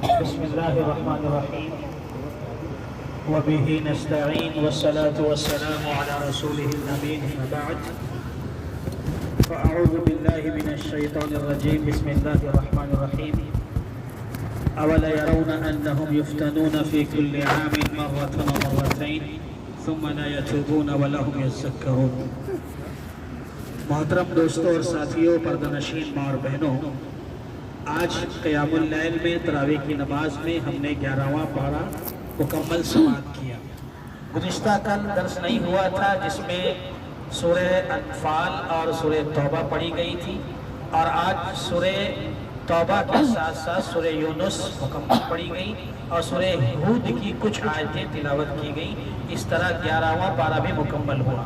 بسم الله الرحمن الرحيم وبه نستعين والصلاة والسلام على رسوله الأمين أما بعد فأعوذ بالله من الشيطان الرجيم بسم الله الرحمن الرحيم أولا يرون أنهم يفتنون في كل عام مرة ومرتين ثم لا يتوبون ولا هم يذكرون. محترم دوستوں اور ساتھیوں، پردہ نشین ماں اور بہنوں، آج قیام اللیل میں تراویح کی نماز میں ہم نے 11واں پارہ مکمل سماعت کیا. گزشتہ کل درس نہیں ہوا تھا جس میں سورہ انفال اور سورہ توبہ پڑھی گئی تھی، اور آج سورہ توبہ کے ساتھ ساتھ سورہ یونس مکمل پڑھی گئی اور سورہ ہود کی کچھ آیتیں تلاوت کی گئی. اس طرح 11واں پارہ بھی مکمل ہوا.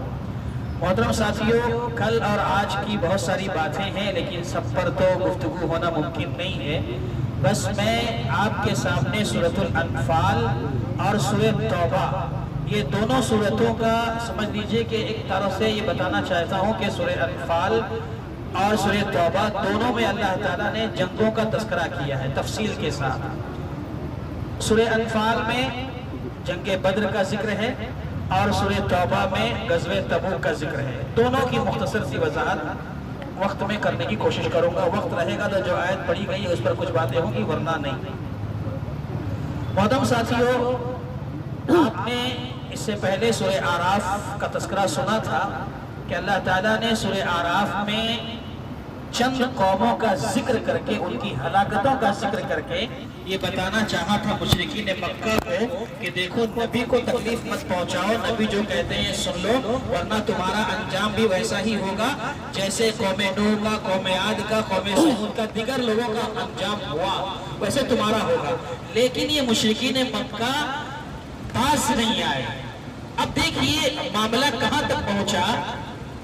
محترم ساتھیوں، کل اور آج کی بہت ساری باتیں ہیں لیکن سب پر تو گفتگو ہونا ممکن نہیں ہے. بس میں آپ کے سامنے سورۃ الانفال اور سورۃ توبہ، یہ دونوں سورتوں کا سمجھ لیجئے کہ ایک طرح سے یہ بتانا چاہتا ہوں کہ سورہ انفال اور سورہ توبہ دونوں میں اللہ تعالیٰ نے جنگوں کا تذکرہ کیا ہے تفصیل کے ساتھ. سورہ انفال میں جنگ بدر کا ذکر ہے اور سورہ توبہ میں غزوہ تبوک کا ذکر ہے. دونوں کی مختصر سی وضاحت وقت میں کرنے کی کوشش کروں گا. وقت رہے گا تو جو آیت پڑھی گئی ہے اس پر کچھ باتیں ہوں گی، ورنہ نہیں. محترم ساتھیوں، آپ نے اس سے پہلے سورہ اعراف کا تذکرہ سنا تھا کہ اللہ تعالیٰ نے سورہ اعراف میں چند قوموں کا ذکر کر کے، ان کی ہلاکتوں کا ذکر کر کے یہ بتانا چاہا تھا مشرکین مکہ کو کہ دیکھو نبی کو تکلیف مت پہنچاؤ، نبی جو کہتے ہیں سن لو، ورنہ تمہارا انجام بھی ویسا ہی ہوگا جیسے قوم نوح کا، قوم عاد کا، قوم سمود کا، دیگر لوگوں کا انجام ہوا ویسے تمہارا ہوگا. لیکن یہ مشرکین مکہ پاس نہیں آئے. اب دیکھیے معاملہ کہاں تک پہنچا.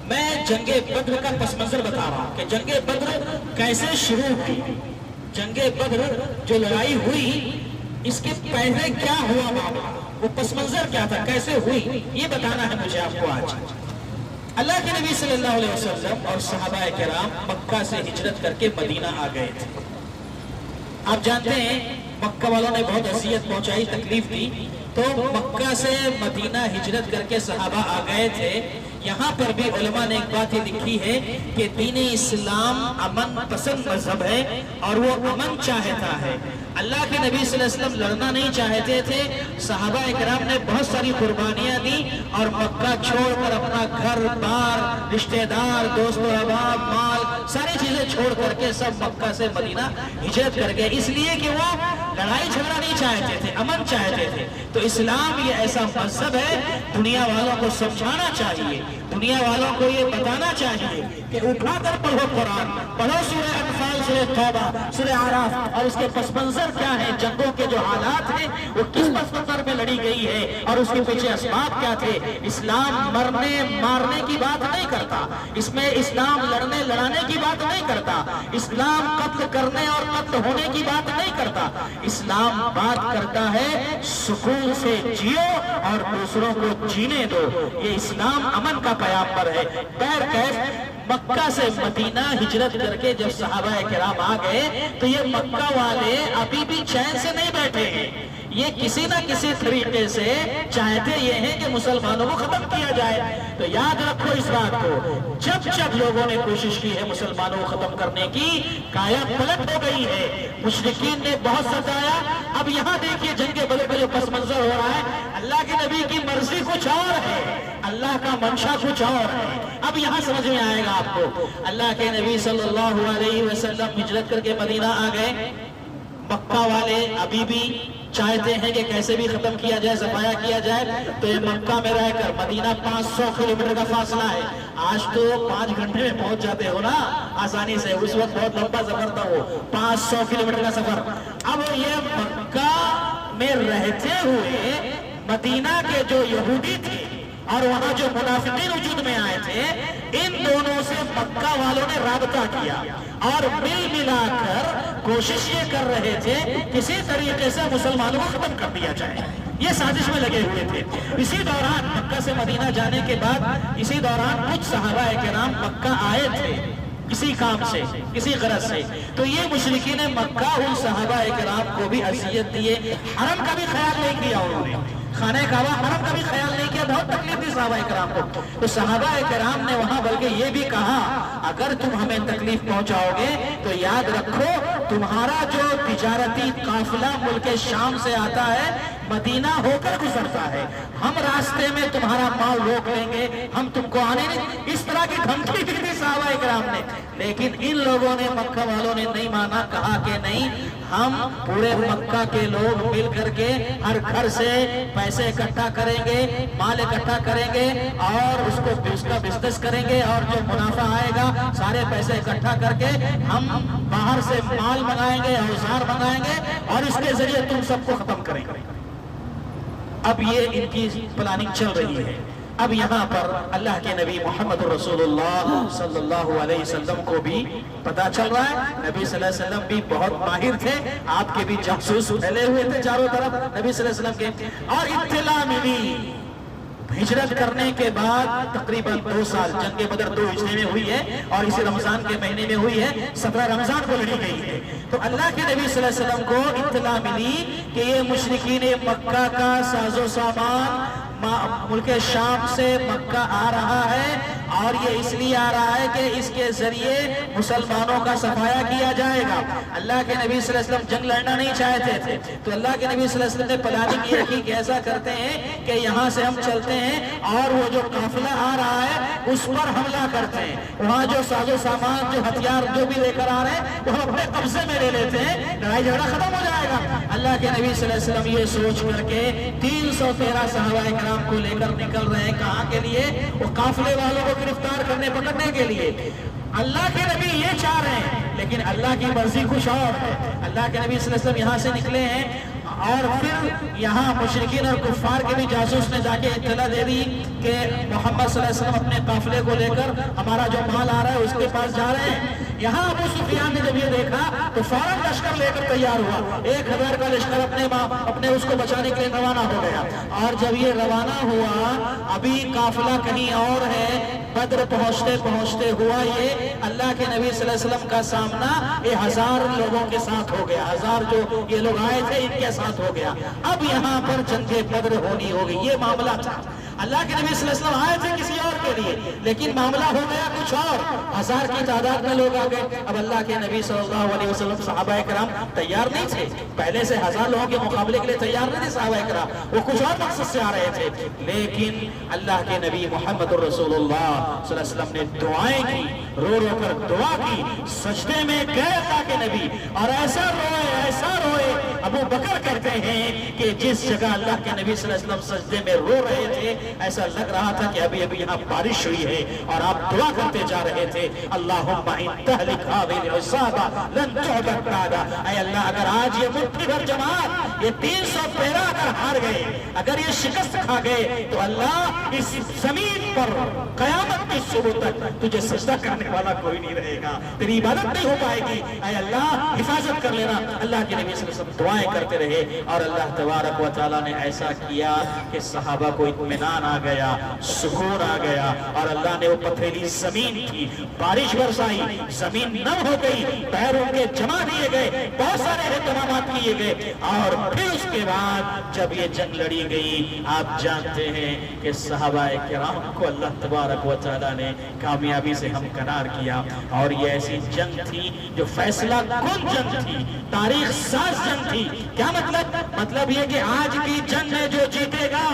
میں جنگ بدر کا پس منظر بتا رہا ہوں کہ جنگ بدر کیسے شروع ہوئی. جنگ بدر جو لڑائی ہوئی اس کے پہلے کیا ہوا معاملہ، وہ پس منظر کیا تھا، کیسے ہوئی، یہ بتانا ہے مجھے آپ کو آج. اللہ کے نبی صلی اللہ علیہ وسلم اور صحابہ کرام مکہ سے ہجرت کر کے مدینہ آ گئے تھے. آپ جانتے ہیں مکہ والوں نے بہت اذیت پہنچائی، تکلیف دی، تو مکہ سے مدینہ ہجرت کر کے صحابہ آ گئے تھے. یہاں پر بھی علماء نے ایک بات یہ لکھی ہے کہ دین اسلام امن پسند مذہب ہے اور وہ امن چاہتا ہے. اللہ کے نبی صلی اللہ علیہ وسلم لڑنا نہیں چاہتے تھے. صحابہ اکرام نے بہت ساری قربانیاں دی اور مکہ چھوڑ کر اپنا گھر بار، رشتہ دار، دوست و احباب، مال، ساری چیزیں چھوڑ کر کے سب مکہ سے مدینہ ہجرت کر گئے، اس لیے کہ وہ لڑائی جھگڑا نہیں چاہتے تھے، امن چاہتے تھے. تو اسلام یہ ایسا مذہب ہے، دنیا والوں کو سمجھانا چاہیے، دنیا والوں کو یہ بتانا چاہیے کہ اٹھا کر پڑھو قرآن، پڑھو سورہ انفال، سورہ توبہ، سورہ اعراف، اور اس کے پس منظر کیا ہے، جنگوں کے جو حالات ہیں وہ کس پس منظر میں لڑی گئی ہے اور اس کے پیچھے اسباب کیا تھے. اسلام مرنے مارنے کی بات نہیں کرتا، اس میں اسلام لڑنے لڑانے کی بات نہیں کرتا، اسلام قتل کرنے اور قتل ہونے کی بات نہیں کرتا. اسلام بات کرتا ہے سکون سے جیو اور دوسروں کو جینے دو. یہ اسلام امن کا پیغمبر ہے. بہرکیف مکہ سے مدینہ ہجرت کر کے جب صحابہ کرام آ گئے تو یہ مکہ والے ابھی بھی چین سے نہیں بیٹھے ہیں. یہ کسی نہ کسی طریقے سے چاہتے یہ ہیں کہ مسلمانوں کو ختم کیا جائے. تو یاد رکھو اس بات کو، جب جب لوگوں نے کوشش کی ہے مسلمانوں کو ختم کرنے کی، کایا پلٹ ہو گئی ہے. مشرکین نے بہت ستایا. اب یہاں دیکھیے جنگ بدر کا جو پس منظر ہو رہا ہے، اللہ کے نبی کی مرضی کچھ اور ہے، اللہ کا منشا کچھ اور ہے. اب یہاں سمجھ میں آئے گا آپ کو. اللہ کے نبی صلی اللہ علیہ وسلم ہجرت کر کے مدینہ آ گئے. مکہ والے ابھی بھی چاہتے ہیں کہ کیسے بھی ختم کیا جائے، صفایا کیا جائے. تو یہ مکہ میں رہ کر، مدینہ 500 کلومیٹر کا فاصلہ ہے. آج تو 5 گھنٹے میں پہنچ جاتے ہو نا آسانی سے، اس وقت بہت لمبا سفر تھا وہ 500 کلومیٹر کا سفر. اب یہ مکہ میں رہتے ہوئے مدینہ کے جو یہودی تھے اور وہاں جو منافقین وجود میں آئے تھے، ان دونوں سے مکہ والوں نے رابطہ کیا اور مل ملا کر کوشش یہ کر رہے تھے کسی طریقے سے مسلمانوں کو ختم کر دیا جائے. یہ سازش میں لگے ہوئے تھے. اسی دوران مکہ سے مدینہ جانے کے بعد اسی دوران کچھ صحابہ کرام مکہ آئے تھے کسی کام سے، کسی غرض سے. تو یہ مشرکین مکہ ان صحابہ کرام کو بھی اذیت دیے. حرم کا بھی خیال نہیں کیا انہوں نے، خانہ کعبہ حرم کا بھی خیال نہیں کیا. بہت تکلیف دی صحابہ کرام کو. تو صحابہ کرام نے وہاں بلکہ یہ بھی کہا اگر تم ہمیں تکلیف پہنچاؤ گے تو یاد رکھو تمہارا جو تجارتی قافلہ ملک شام سے آتا ہے مدینہ ہو کر گزرتا ہے، ہم راستے میں تمہارا مال روک لیں گے، ہم تم کو آنے نہیں. اس طرح کی دھمکی دی تھی صحابہ کرام نے. لیکن ان لوگوں نے، مکہ والوں نے نہیں مانا. کہا کہ نہیں، ہم پورے مکہ کے لوگ مل کر کے ہر گھر سے پیسے اکٹھا کریں گے، مال اکٹھا کریں گے اور اس کا بزنس کریں گے، اور جو منافع آئے گا سارے پیسے اکٹھا کر کے ہم باہر سے مال منگائیں گے، اوزار منگائیں گے اور اس کے ذریعے تم سب کو ختم کریں گے. اب یہ ان کی پلاننگ چل رہی ہے. اب یہاں پر اللہ کے نبی محمد رسول اللہ صلی اللہ علیہ وسلم کو بھی پتا چل رہا ہے. نبی صلی اللہ علیہ وسلم بھی بہت ماہر تھے، آپ کے بھی جاسوس پھیلے ہوئے تھے چاروں طرف نبی صلی اللہ علیہ وسلم کے. اور اطلاع ملی ہجرت کرنے کے بعد تقریباً 2 سال، جنگ بدر 2 ہجری میں ہوئی ہے اور اسی رمضان کے مہینے میں ہوئی ہے، 17 رمضان کو لڑی گئی ہے. تو اللہ کے نبی صلی اللہ علیہ وسلم کو اطلاع ملی کہ یہ مشرکین مکہ کا ساز و سامان ملک شام سے مکہ آ رہا ہے، اور یہ اس لیے آ رہا ہے کہ اس کے ذریعے مسلمانوں کا صفایا کیا جائے گا. اللہ کے نبی صلی اللہ علیہ وسلم جنگ لڑنا نہیں چاہتے تھے، تو اللہ کے نبی صلی اللہ علیہ وسلم نے پلاننگ یہ کی کہ ایسا کرتے ہیں کہ یہاں سے ہم چلتے ہیں اور وہ جو قافلہ آ رہا ہے اس پر حملہ کرتے ہیں. وہاں جو ساز و سامان، جو ہتھیار جو بھی لے کر آ رہے ہیں وہ ہم اپنے قبضے میں لے لیتے ہیں، لڑائی جھگڑا ختم ہو جائے گا. اللہ کے نبی صلی اللہ علیہ وسلم یہ سوچ کر کے 313 صحابہ کرام کو لے کر نکل رہے ہیں. کہاں کے لیے؟ وہ قافلے والوں کو گرفتار کرنے پکڑنے کے لیے. اللہ کے نبی یہ چاہ رہے ہیں لیکن اللہ کی مرضی کچھ اور ہے. اللہ کے نبی صلی اللہ علیہ وسلم یہاں سے نکلے ہیں اور پھر یہاں مشرکین اور کفار کے بھی جاسوس نے جا کے اطلاع دے دی کہ محمد صلی اللہ علیہ وسلم اپنے قافلے کو لے کر ہمارا جو مال آ رہا ہے اس کے پاس جا رہے ہیں. یہاں ابو سفیان نے جب یہ دیکھا تو فوراً لشکر لے کر تیار ہوا. 1000 کا لشکر اپنے اس کو بچانے کے لیے روانہ ہو گیا. اور جب یہ روانہ ہوا ابھی قافلہ کہیں اور ہے. بدر پہنچتے پہنچتے ہوا یہ اللہ کے نبی صلی اللہ علیہ وسلم کا سامنا 1000 لوگوں کے ساتھ ہو گیا. 1000 جو یہ لوگ آئے تھے ان کے ساتھ ہو گیا. اب یہاں پر جنگ بدر ہونی ہوگی. یہ معاملہ تھا. اللہ کے نبی صلی اللہ علیہ وسلم آئے تھے کسی اور کے لیے لیکن معاملہ ہو گیا کچھ اور. 1000 کی تعداد میں لوگ آ گئے. اب اللہ کے نبی صلی اللہ علیہ وسلم صحابہ کرام تیار نہیں تھے. پہلے سے 1000 لوگوں کے مقابلے کے لیے تیار نہیں تھے صحابہ کرام. وہ کچھ اور مقصد سے آ رہے تھے. لیکن اللہ کے نبی محمد رسول اللہ صلی اللہ علیہ وسلم نے دعائیں کی، رو رو کر دعا کی. سجدے میں گئے اللہ کے نبی اور ایسا روئے. ابو بکر کہتے ہیں کہ جس جگہ اللہ کے نبی صلی اللہ علیہ وسلم سجدے میں رو رہے تھے ایسا لگ رہا تھا کہ ابھی یہاں بارش ہوئی ہے اور آپ دعا کرتے جا رہے تھے اللہم ان تہلک هذه العصابہ لن تعبد بعد. اے اللہ اگر آج یہ مٹھی بھر جماعت یہ 313 اگر ہار گئے، اگر یہ شکست کھا گئے تو اللہ اس زمین پر قیامت کی صبح تک تجھے سجدہ کرنے والا کوئی نہیں رہے گا، تیری عبادت نہیں ہو پائے گی. اے اللہ حفاظت کر لینا. اللہ کے نبی صلی اللہ علیہ وسلم دعائیں کرتے رہے اور اللہ تبارک و تعالیٰ نے ایسا کیا کہ صحابہ کو اطمینان آ گیا، سکون آ گیا اور اللہ نے وہ پتھریلی زمین کی بارش برسائی. زمین نم ہو گئی، پیروں کے جمع دیے گئے، بہت سارے اہتمامات کیے گئے. اور پھر اس کے بعد جب یہ جنگ لڑی گئی آپ جانتے ہیں کہ صحابہ کرام کو اللہ تبارک و تعالیٰ نے کامیابی سے ہمکنار کیا. اور یہ ایسی جنگ تھی جو فیصلہ کن جنگ تھی، تاریخ ساز جنگ تھی. کیا مطلب یہ کہ آج کی جنگ میں جو جیتے گا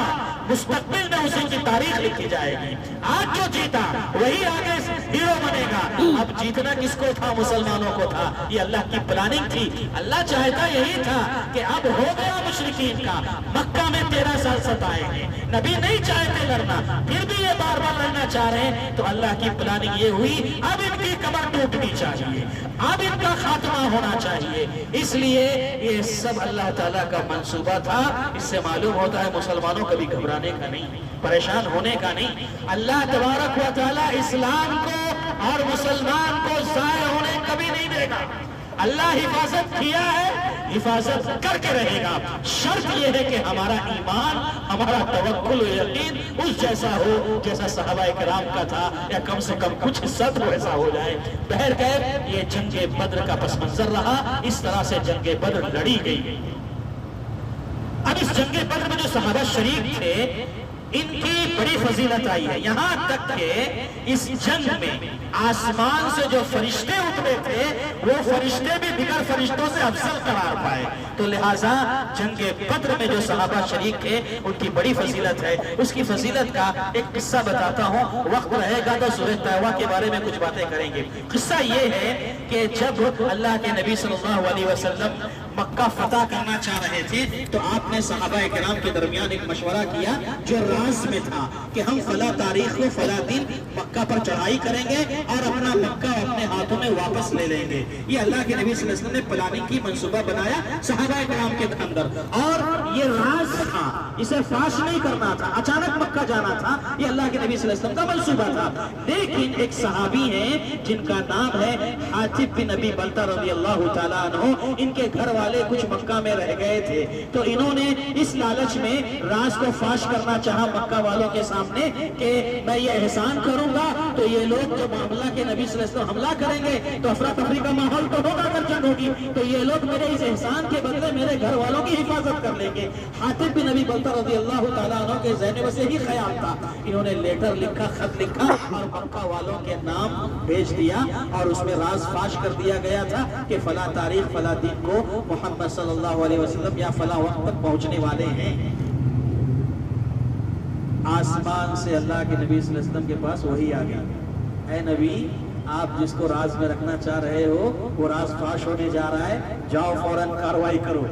مستقبل میں اسی کی تاریخ لکھی جائے گی. آج جو جیتا وہی آگے ہیرو بنے گا. اب جیتنا کس کو تھا؟ مسلمانوں کو تھا. یہ اللہ کی پلاننگ تھی. اللہ چاہتا یہی تھا کہ اب ہو گیا مشرکین کا، مکہ میں 13 سال ستائیں گے. نبی نہیں چاہتے لڑنا پھر بھی یہ بار بار لڑنا چاہ رہے ہیں. تو اللہ کی پلاننگ یہ ہوئی اب ان کی کمر ٹوٹنی چاہیے، اب ان کا خاتمہ ہونا چاہیے. اس لیے یہ سب اللہ تعالیٰ کا منصوبہ تھا. اس سے معلوم ہوتا ہے مسلمانوں کبھی گھبرانے کا نہیں، پریشان ہونے کا نہیں. اللہ تبارک و تعالیٰ اسلام کو اور مسلمان کو ضائع ہونے کبھی نہیں دے گا. اللہ حفاظت کیا ہے، حفاظت کر کے رہے گا۔ شرط یہ ہے کہ ہمارا ایمان، ہمارا توکل و یقین اس جیسا ہو جیسا صحابہ کرام کا تھا، یا کم سے کم کچھ حصہ تو ایسا ہو جائے۔ بہرکیف یہ جنگ بدر کا پس منظر رہا، اس طرح سے جنگ بدر لڑی گئی۔ اب اس جنگ بدر میں جو صحابہ شریک تھے ان کی بڑی فضیلت آئی ہے، یہاں تک کہ اس جنگ میں آسمان سے جو فرشتے اترے تھے وہ فرشتے بھی دیگر فرشتوں سے افضل قرار پائے۔ تو لہٰذا جنگ بدر میں جو صحابہ شریک تھے ان کی بڑی فضیلت ہے۔ اس کی فضیلت کا ایک قصہ بتاتا ہوں، وقت رہے گا تو سورہ طیبہ کے بارے میں کچھ باتیں کریں گے۔ قصہ یہ ہے کہ جب اللہ کے نبی صلی اللہ علیہ وسلم مکہ فتح کرنا چاہ رہے تھے تو آپ نے صحابہ کرام کے درمیان ایک مشورہ کیا جو راز میں تھا کہ ہم فلاں تاریخ کو فلاں دن مکہ پر چڑھائی کریں گے اور اپنا مکہ اپنے ہاتھوں میں واپس لے لیں گے۔ یہ اللہ کے نبی صلی اللہ علیہ وسلم نے پلاننگ کی، منصوبہ بنایا صحابہ کرام کے اندر، اور یہ راز تھا، اسے فاش نہیں کرنا تھا، اچانک مکہ جانا تھا، یہ اللہ کے نبی صلی اللہ علیہ وسلم کا منصوبہ تھا۔ لیکن ایک صحابی ہیں جن کا نام ہے حاتب بن ابی بلتہ رضی اللہ تعالیٰ عنہ، ان کے گھر والے کچھ مکہ میں رہ گئے تھے، تو انہوں نے اس لالچ میں راز کو فاش کرنا چاہا مکہ والوں کے سامنے کہ میں یہ احسان کروں گا تو یہ لوگ جو معاملہ کے نبی صلی اللہ علیہ وسلم حملہ کریں گے تو افراتفری کا ماحول تو ہوگا اگر جنگ ہوگی، تو یہ لوگ میرے اس احسان کے بدلے میرے گھر والوں کی حفاظت کر لیں گے۔ حاتب بن ابی بلتہ رضی اللہ تعالیٰ عنہ کے ذہن میں سے ہی خیال تھا، انہوں نے لیٹر لکھا، خط لکھا اور مکہ والوں کے نام بھیج دیا، اور اس میں راز فاش کر دیا گیا تھا کہ فلاں تاریخ فلاں دن کو محمد صلی اللہ علیہ وسلم یا فلاں وقت تک پہنچنے والے ہیں۔ آسمان سے اللہ کے نبی صلی اللہ علیہ وسلم کے پاس وحی آ گیا، اے نبی آپ جس کو راز میں رکھنا چاہ رہے ہو وہ راز فاش ہونے جا رہا ہے، جاؤ فوراً کاروائی کرو۔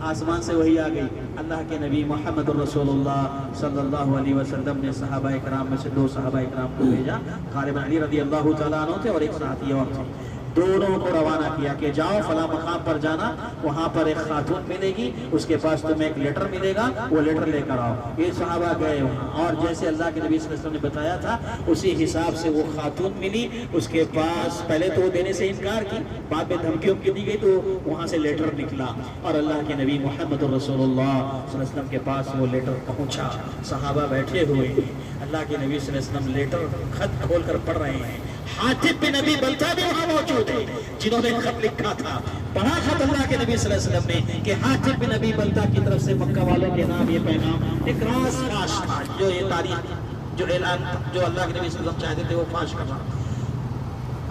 آسمان سے وحی آ گئی، اللہ کے نبی محمد رسول اللہ صلی اللہ علیہ وسلم نے صحابہ اکرام میں سے دو صحابہ اکرام کو بھیجا، غالباً علی رضی اللہ تعالیٰ عنہ تھے اور ایک صحابی اور تھے، دونوں کو روانہ کیا کہ جاؤ فلاں مقام پر جانا، وہاں پر ایک خاتون ملے گی، اس کے پاس تمہیں ایک لیٹر ملے گا، وہ لیٹر لے کر آؤ۔ یہ صحابہ گئے وہاں، اور جیسے اللہ کے نبی صلی اللہ علیہ وسلم نے بتایا تھا اسی حساب سے وہ خاتون ملی، اس کے پاس پہلے تو وہ دینے سے انکار کی، بعد میں دھمکی دی گئی تو وہاں سے لیٹر نکلا، اور اللہ کے نبی محمد رسول اللہ صلی اللہ علیہ وسلم کے پاس وہ لیٹر پہنچا۔ صحابہ بیٹھے ہوئے ہیں، اللہ کے نبی صلی اللہ علیہ وسلم لیٹر خط کھول کر پڑھ رہے ہیں، حاتب بن ابی بلتہ بھی وہاں موجود ہے جنہوں نے خط لکھا تھا۔ پڑھا خط اللہ کے نبی صلی اللہ علیہ وسلم نے کہ حاتب بن ابی بلتہ کی طرف سے مکہ والوں کے نام یہ پیغام، ایک راز فاش تھا، جو یہ تاریخ جو اعلان جو اللہ کے نبی صلی اللہ علیہ وسلم چاہتے تھے وہ فاش کرنا۔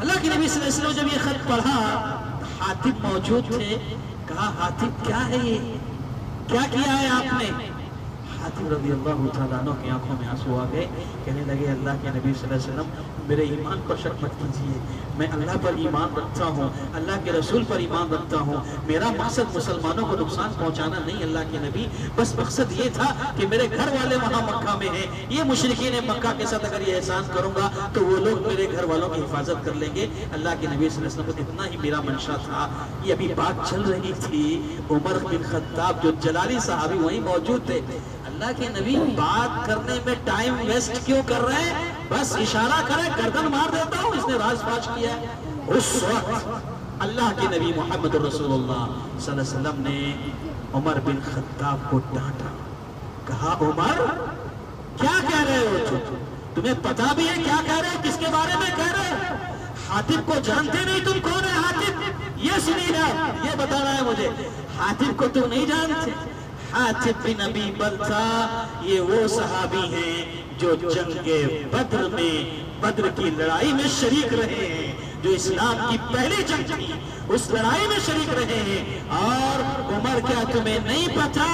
اللہ کے نبی صلی اللہ علیہ وسلم جب یہ خط پڑھا، حاتب موجود تھے، کہا حاتب کیا ہے یہ، کیا کیا ہے آپ نے؟ حاتب رضی اللہ تعالیٰ عنہ کی آنکھوں میں آنسو آ گئے، کہنے لگے اللہ کے نبی صلی اللہ علیہ وسلم میرے ایمان پر شک مت کیجیے، میں اللہ پر ایمان رکھتا ہوں، اللہ کے رسول پر ایمان رکھتا ہوں، میرا مقصد مسلمانوں کو نقصان پہنچانا نہیں اللہ کے نبی، بس مقصد یہ تھا کہ میرے گھر والے وہاں مکہ میں ہیں، یہ مشرکین مکہ کے ساتھ اگر یہ احسان کروں گا تو وہ لوگ میرے گھر والوں کی حفاظت کر لیں گے۔ اللہ کے نبی صلی اللہ علیہ وسلم کو اتنا ہی میرا منشا تھا۔ یہ ابھی بات چل رہی تھی، عمر بن خطاب جو جلالی صحابی وہیں موجود تھے، اللہ کے نبی بات کرنے میں ٹائم ویسٹ کیوں کر رہے ہیں، بس اشارہ کرے گردن مار دیتا ہوں، اس نے راز فاش کیا ہے۔ اس وقت اللہ کے نبی محمد رسول اللہ صلی اللہ علیہ وسلم نے عمر بن خطاب کو ڈانٹا، کہا عمر کیا کہہ رہے ہو، تمہیں پتا بھی ہے کیا کہہ رہے ہو، کس کے بارے میں کہہ رہے ہو؟ حاتب کو جانتے نہیں تم کون ہے حاتب، یہ سنی ہے، یہ بتا رہا ہے مجھے، حاتب کو تم نہیں جانتے؟ حاتب بن ابی بلتہ یہ وہ صحابی ہیں جو جنگ بدر میں، بدر کی لڑائی میں شریک رہے ہیں، جو اسلام کی پہلی جنگ تھی اس لڑائی میں شریک رہے ہیں۔ اور عمر کیا تمہیں نہیں پتا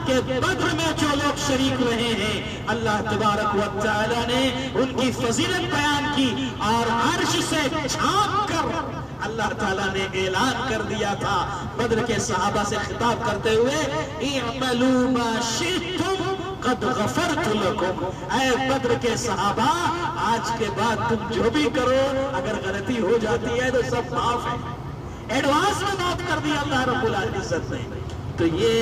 کہ بدر میں جو لوگ شریک رہے ہیں اللہ تبارک و تعالی نے ان کی فضیلت بیان کی، اور عرش سے چھانپ کر اللہ تعالیٰ نے اعلان کر دیا تھا بدر کے صحابہ سے خطاب کرتے ہوئے، اعملوا ما شئتم قد غفرت لکم، اے بدر کے صحابہ آج کے بعد تم جو بھی کرو، اگر غلطی ہو جاتی ہے تو سب معاف ہے، ایڈوانس میں معاف کر دیا اللہ رب العزت نے۔ تو یہ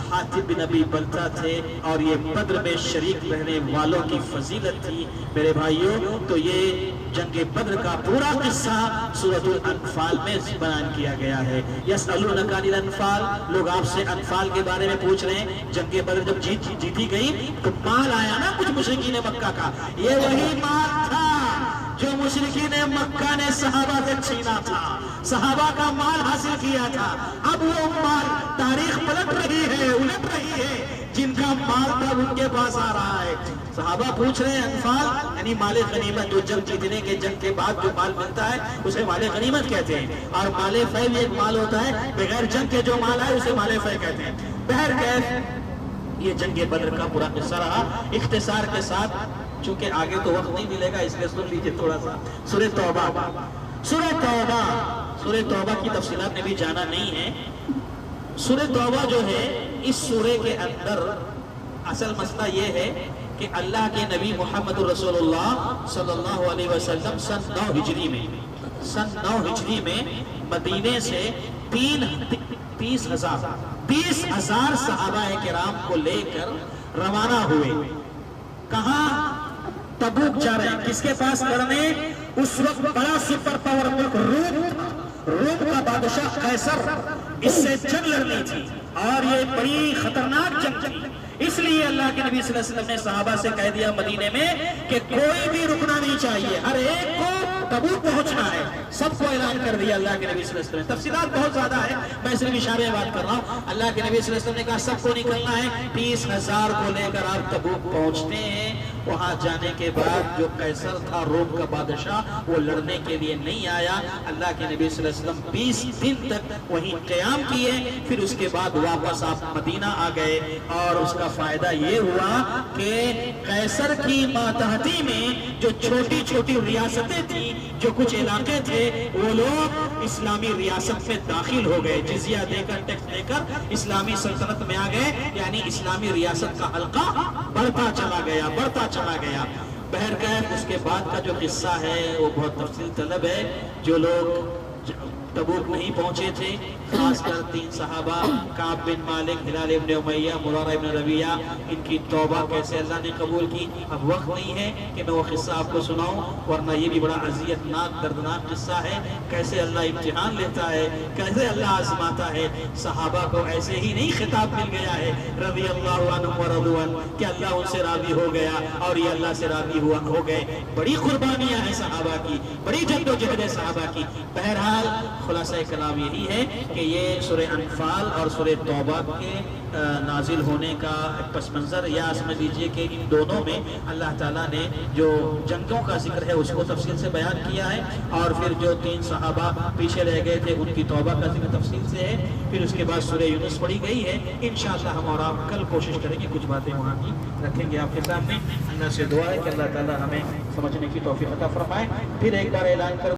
حاتب بن ابی بلتہ تھے اور یہ بدر میں شریک رہنے والوں کی فضیلت تھی میرے بھائیوں. تو یہ جنگ بدر کا پورا قصہ سورۃ الانفال میں بیان کیا گیا ہے. یسألونک عن الانفال، لوگ آپ سے انفال کے بارے میں پوچھ رہے ہیں. جنگ بدر جب جیتی گئی تو مال آیا نا کچھ مشرکین مکہ کا، یہ وہی مال تھا جو مشرکین مکہ نے صحابہ سے چھینا تھا، صحابہ کا مال حاصل کیا تھا. اب وہ مال تاریخ پلٹ رہی ہے، الٹ رہی ہے، جن کا مال تھا ان کے پاس آ رہا ہے. صحابہ پوچھ رہے ہیں انفال یعنی مال غنیمت، جو جنگ جیتنے کے جنگ کے بعد جو مال ملتا ہے اسے مال غنیمت کہتے ہیں. اور مال فے بھی ایک مال ہوتا ہے، بغیر جنگ کے جو مال ہے اسے مال فے کہتے ہیں. بہرکیف یہ جنگ بدر کا پورا قصہ رہا. اختصار کے ساتھ چونکہ آگے تو وقت نہیں ملے گا اس لیے سن لیجیے تھوڑا سا. سورہ توبہ، سورہ توبہ کی تفصیلات میں بھی جانا نہیں ہے. سورہ توبہ جو ہے اس سورے کے اندر اصل مسئلہ یہ ہے کہ اللہ کے نبی محمد رسول اللہ صلی اللہ علیہ وسلم سن 9 ہجری میں مدینے سے 30,000 صحابہ کرام کو لے کر روانہ ہوئے. کہاں؟ تبوک جا رہے ہیں. کس کے پاس لڑنے؟ اس وقت بڑا سپر پاور ملک روم کا بادشاہ قیصر، اس سے جنگ لڑنی تھی اور یہ بڑی خطرناک جنگ تھی. اس لیے اللہ کے نبی صلی اللہ علیہ وسلم نے صحابہ سے کہہ دیا مدینے میں کہ کوئی بھی رکنا نہیں چاہیے، ہر ایک کو تبوک پہنچنا ہے. سب کو اعلان کر دیا اللہ کے نبی صلی اللہ علیہ وسلم. تفصیلات بہت زیادہ ہے، میں صرف اشارے بات کر رہا ہوں. اللہ کے نبی صلی اللہ علیہ وسلم نے کہا سب کو نکلنا ہے. 30,000 کو لے کر آپ تبوک پہنچتے ہیں. وہاں جانے کے بعد جو قیصر تھا روم کا بادشاہ، وہ لڑنے کے لیے نہیں آیا. اللہ کے نبی صلی اللہ علیہ وسلم 20 دن تک وہیں قیام کیے. پھر اس کے بعد واپس آپ مدینہ آ گئے اور اس کا فائدہ یہ ہوا کہ قیصر کی ماتحتی میں جو چھوٹی چھوٹی ریاستیں تھیں، جو کچھ علاقے تھے، وہ لوگ اسلامی ریاست میں داخل ہو گئے. جزیہ دے کر ٹیکس دے کر اسلامی سلطنت میں آ گئے. یعنی اسلامی ریاست کا حلقہ بڑھتا چلا گیا. بہرکیف اس کے بعد کا جو قصہ ہے وہ بہت تفصیل طلب ہے. جو لوگ تبوک نہیں پہنچے تھے، خاص کر 3 صحابہ کعب بن مالک، ہلال ابن امیہ، مرارہ ابن ربیعہ، ان کی توبہ کیسے اللہ نے قبول کی. اب وقت نہیں ہے کہ میں وہ قصہ آپ کو سناؤں، ورنہ یہ بھی بڑا اذیتناک دردناک قصہ ہے. کیسے اللہ امتحان لیتا ہے، کیسے اللہ آزماتا ہے. صحابہ کو ایسے ہی نہیں خطاب مل گیا ہے رضی اللہ عنہم ورضوا عنہ کہ اللہ ان سے راضی ہو گیا اور یہ اللہ سے راضی ہو گئے. بڑی قربانیاں ہیں صحابہ کی، بڑی جد و جہد ہے صحابہ کی. بہرحال خلاصہ کلام یہی ہے کہ یہ سورہ انفال اور سورہ توبہ کے نازل ہونے کا پس منظر یا سمجھ لیجئے کہ ان دونوں میں اللہ تعالیٰ نے جو جنگوں کا ذکر ہے اس کو تفصیل سے بیان کیا ہے، اور پھر جو 3 صحابہ پیچھے رہ گئے تھے ان کی توبہ کا ذکر تفصیل سے ہے. پھر اس کے بعد سورہ یونس پڑھی گئی ہے. انشاءاللہ ہم اور آپ کل کوشش کریں گے کچھ باتیں وہاں کی رکھیں گے آپ کے سامنے. اللہ سے دعا ہے کہ اللہ تعالیٰ ہمیں سمجھنے کی توفیق عطا فرمائے. پھر ایک بار اعلان کر